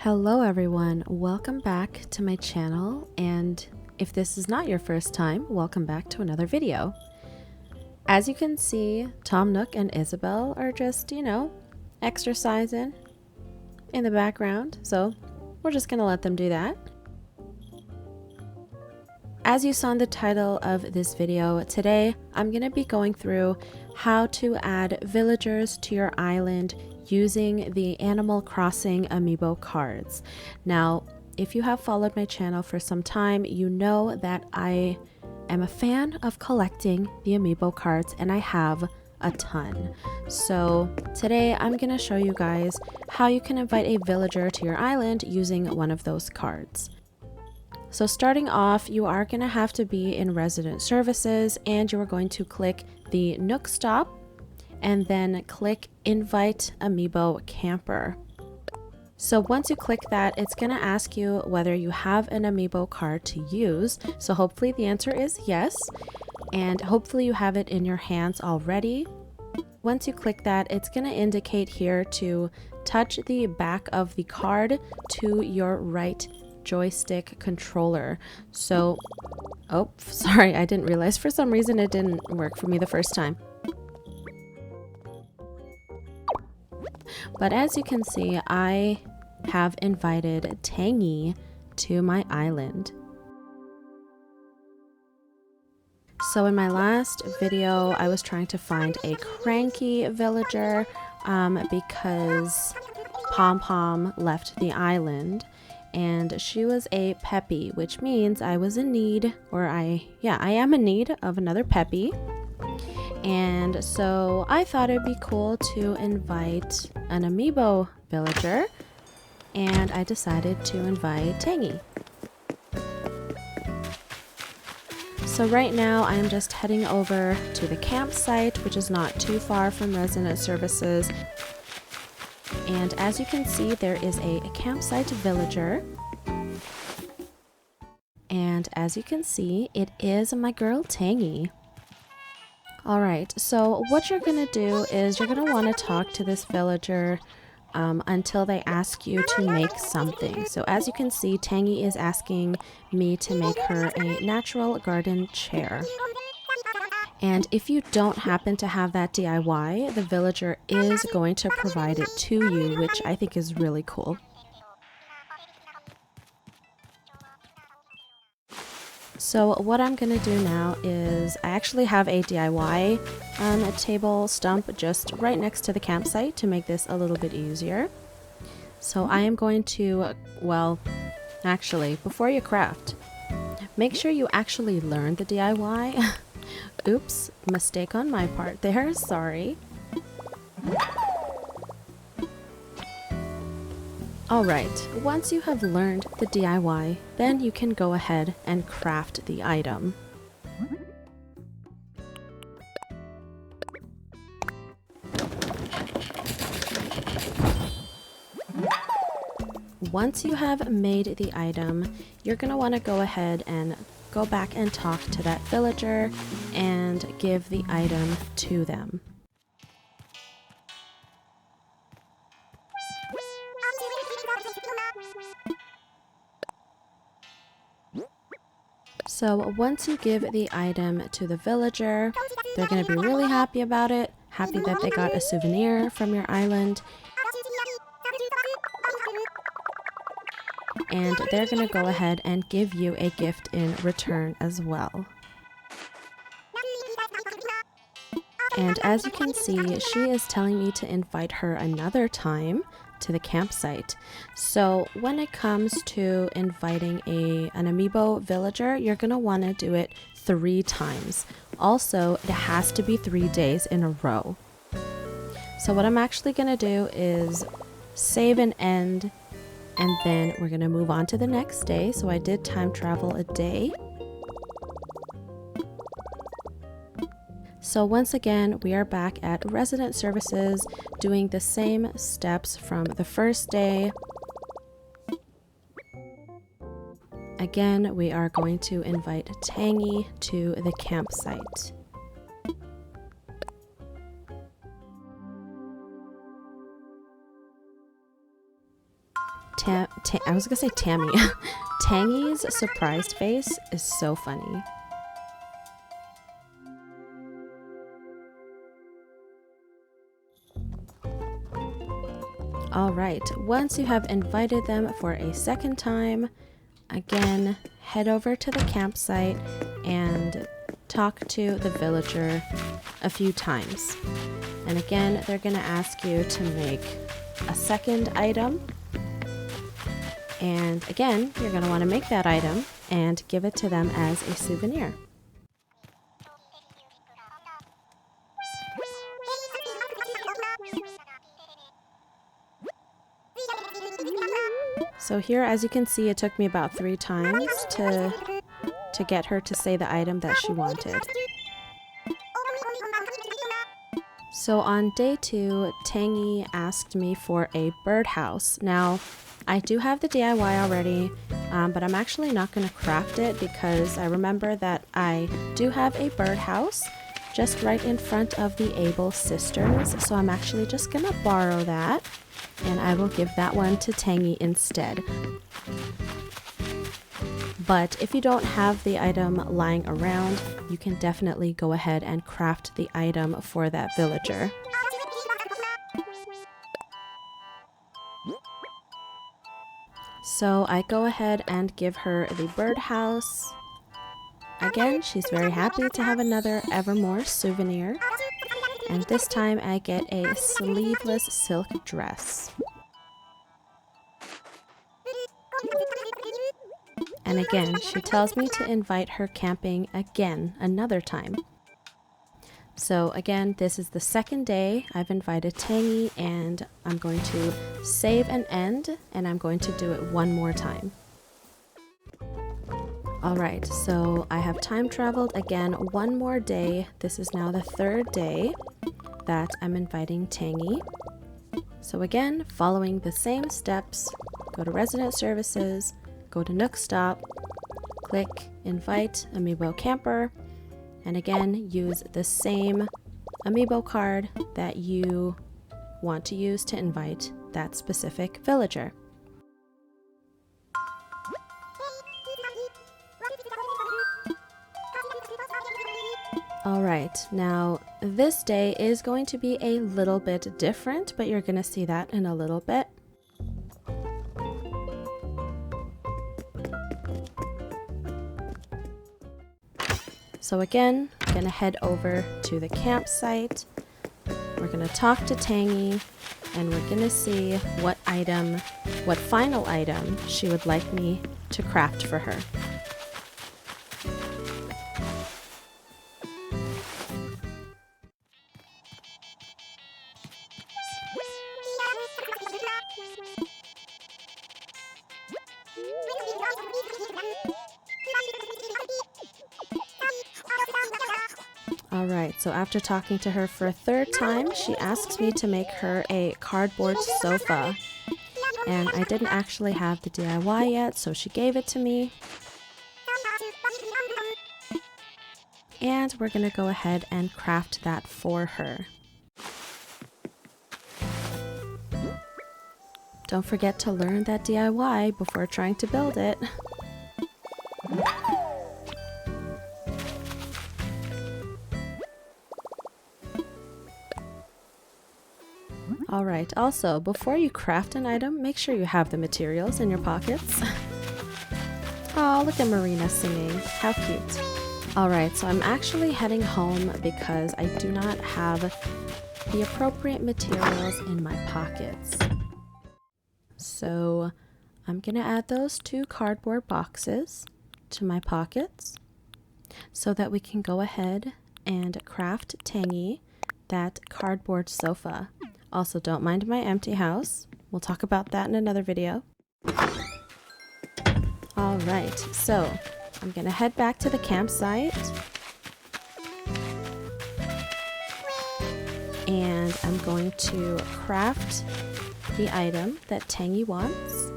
Hello everyone, welcome back to my channel, and if this is not your first time, welcome back to another video. As you can see, Tom Nook and Isabel are just, exercising in the background, so we're just gonna let them do that. As you saw in the title of this video, today I'm gonna be going through how to add villagers to your island using the Animal Crossing amiibo cards. Now, if you have followed my channel for some time, you know that I am a fan of collecting the amiibo cards, and I have a ton. So today I'm gonna show you guys how you can invite a villager to your island using one of those cards. So starting off, you are gonna have to be in resident services, and you are going to click the Nook stop and then click invite amiibo camper. So once you click that, it's gonna ask you whether you have an amiibo card to use. So hopefully the answer is yes, and hopefully you have it in your hands already. Once you click that, it's gonna indicate here to touch the back of the card to your right joystick controller. So, oh, sorry, I didn't realize for some reason it didn't work for me the first time. But as you can see, I have invited Tangy to my island. So in my last video, I was trying to find a cranky villager because Pom Pom left the island, and she was a peppy, which means I was in need, or I am in need of another peppy. And so I thought it'd be cool to invite an amiibo villager, and I decided to invite Tangy. So right now I am just heading over to the campsite, which is not too far from resident services. And as you can see, there is a campsite villager. And as you can see, it is my girl Tangy. Alright, so what you're gonna do is you're gonna want to talk to this villager until they ask you to make something. So as you can see, Tangy is asking me to make her a natural garden chair. And if you don't happen to have that DIY, the villager is going to provide it to you, which I think is really cool. So what I'm gonna do now is I actually have a DIY table stump just right next to the campsite to make this a little bit easier. So I am going to, well, actually, before you craft, make sure you actually learn the DIY. Oops, mistake on my part there, sorry. Alright, once you have learned the DIY, then you can go ahead and craft the item. Once you have made the item, you're going to want to go ahead and go back and talk to that villager and give the item to them. So once you give the item to the villager, they're going to be really happy about it, happy that they got a souvenir from your island, and they're going to go ahead and give you a gift in return as well. And as you can see, she is telling me to invite her another time to the campsite. So when it comes to inviting an amiibo villager, you're going to want to do it 3 times. Also, it has to be 3 days in a row. So what I'm actually going to do is save and end, and then we're going to move on to the next day. So I did time travel a day. So once again, we are back at resident services doing the same steps from the first day. Again, we are going to invite Tangy to the campsite. I was gonna say Tammy. Tangy's surprised face is so funny. Alright, once you have invited them for a second time, again, head over to the campsite and talk to the villager a few times. And again, they're going to ask you to make a second item. And again, you're going to want to make that item and give it to them as a souvenir. So here, as you can see, it took me about 3 times to get her to say the item that she wanted. So on day 2, Tangy asked me for a birdhouse. Now, I do have the DIY already, but I'm actually not going to craft it because I remember that I do have a birdhouse just right in front of the Able sisters. So I'm actually just going to borrow that, and I will give that one to Tangy instead. But if you don't have the item lying around, you can definitely go ahead and craft the item for that villager. So I go ahead and give her the birdhouse. Again, she's very happy to have another Evermore souvenir. And this time I get a sleeveless silk dress. And again, she tells me to invite her camping again, another time. So again, this is the second day I've invited Tangy, and I'm going to save and end, and I'm going to do it one more time. Alright, so I have time traveled again one more day. This is now the 3rd day that I'm inviting Tangy. So again, following the same steps, go to Resident Services, go to Nook Stop, click Invite Amiibo Camper, and again, use the same Amiibo card that you want to use to invite that specific villager. Alright, now this day is going to be a little bit different, but you're going to see that in a little bit. So again, I'm going to head over to the campsite. We're going to talk to Tangy, and we're going to see what final item she would like me to craft for her. Alright, so after talking to her for a 3rd time, she asks me to make her a cardboard sofa. And I didn't actually have the DIY yet, so she gave it to me. And we're going to go ahead and craft that for her. Don't forget to learn that DIY before trying to build it. Alright, also, before you craft an item, make sure you have the materials in your pockets. Oh, look at Marina singing. How cute. Alright, so I'm actually heading home because I do not have the appropriate materials in my pockets. So I'm going to add those 2 cardboard boxes to my pockets so that we can go ahead and craft Tangy that cardboard sofa. Also, don't mind my empty house. We'll talk about that in another video. Alright, so I'm going to head back to the campsite. And I'm going to craft the item that Tangy wants.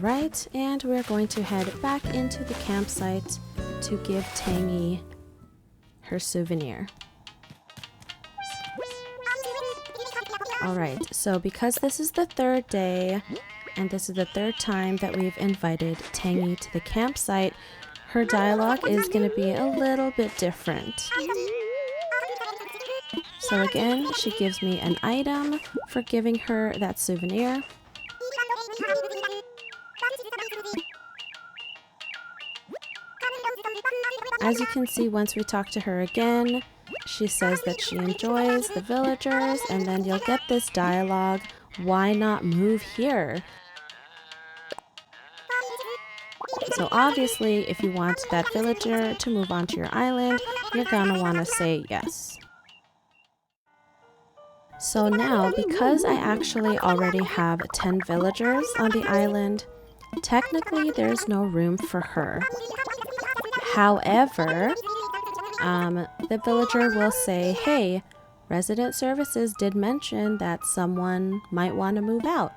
Alright, and we're going to head back into the campsite to give Tangy her souvenir. Alright, so because this is the third day, and this is the third time that we've invited Tangy to the campsite, her dialogue is going to be a little bit different. So again, she gives me an item for giving her that souvenir. As you can see, once we talk to her again, she says that she enjoys the villagers, and then you'll get this dialogue, "Why not move here?" So obviously, if you want that villager to move onto your island, you're gonna want to say yes. So now, because I actually already have 10 villagers on the island, technically there's no room for her. However, the villager will say, "Hey, resident services did mention that someone might want to move out."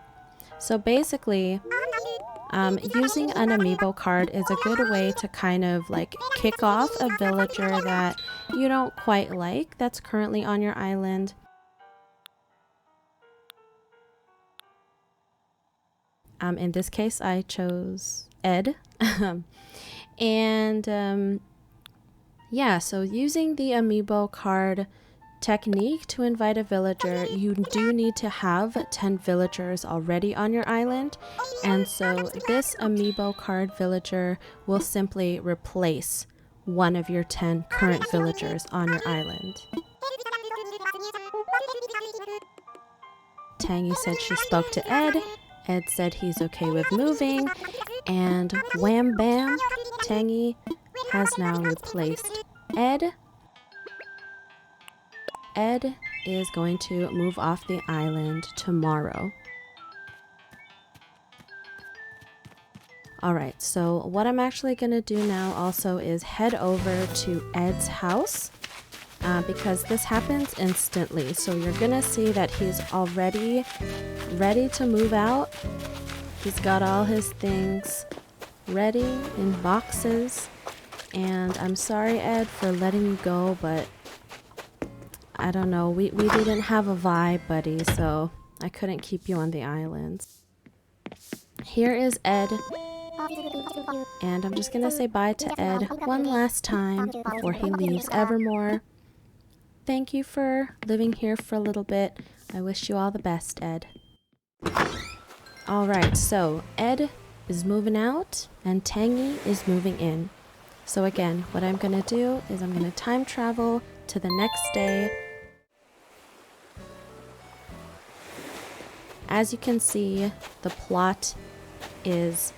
So basically, using an amiibo card is a good way to kind of like kick off a villager that you don't quite like that's currently on your island. In this case, I chose Ed. And yeah, so using the amiibo card technique to invite a villager, you do need to have 10 villagers already on your island, and so this amiibo card villager will simply replace one of your 10 current villagers on your island. Tangy said she spoke to Ed. Ed said he's okay with moving, and wham bam, Tangy has now replaced Ed. Ed is going to move off the island tomorrow. Alright, so what I'm actually going to do now also is head over to Ed's house, because this happens instantly. So you're going to see that he's already ready to move out. He's got all his things ready in boxes, and I'm sorry, Ed, for letting you go, but I don't know, we didn't have a vibe, buddy, so I couldn't keep you on the island. Here is Ed, and I'm just gonna say bye to Ed one last time before he leaves Evermore. Thank you for living here for a little bit. I wish you all the best, Ed. Alright, so Ed is moving out and Tangy is moving in. So again, what I'm gonna do is I'm gonna time travel to the next day. As you can see, the plot is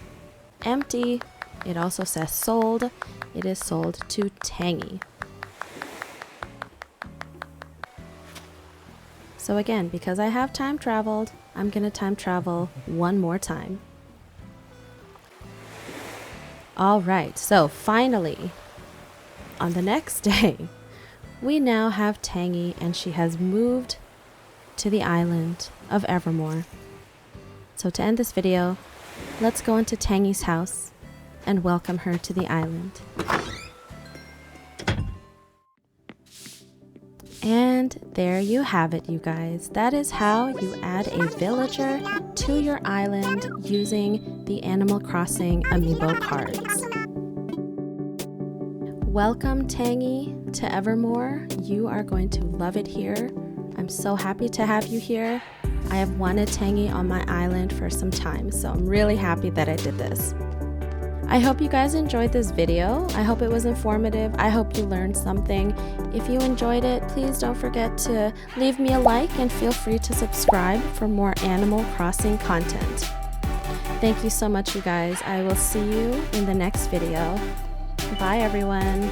empty. It also says sold. It is sold to Tangy. So again, because I have time traveled, I'm gonna time travel one more time. Alright, so finally, on the next day, we now have Tangy, and she has moved to the island of Evermore. So to end this video, let's go into Tangy's house and welcome her to the island. And there you have it, you guys. That is how you add a villager to your island using the Animal Crossing amiibo cards. Welcome, Tangy, to Evermore. You are going to love it here. I'm so happy to have you here. I have wanted Tangy on my island for some time, so I'm really happy that I did this. I hope you guys enjoyed this video. I hope it was informative. I hope you learned something. If you enjoyed it, please don't forget to leave me a like and feel free to subscribe for more Animal Crossing content. Thank you so much, you guys. I will see you in the next video. Bye, everyone.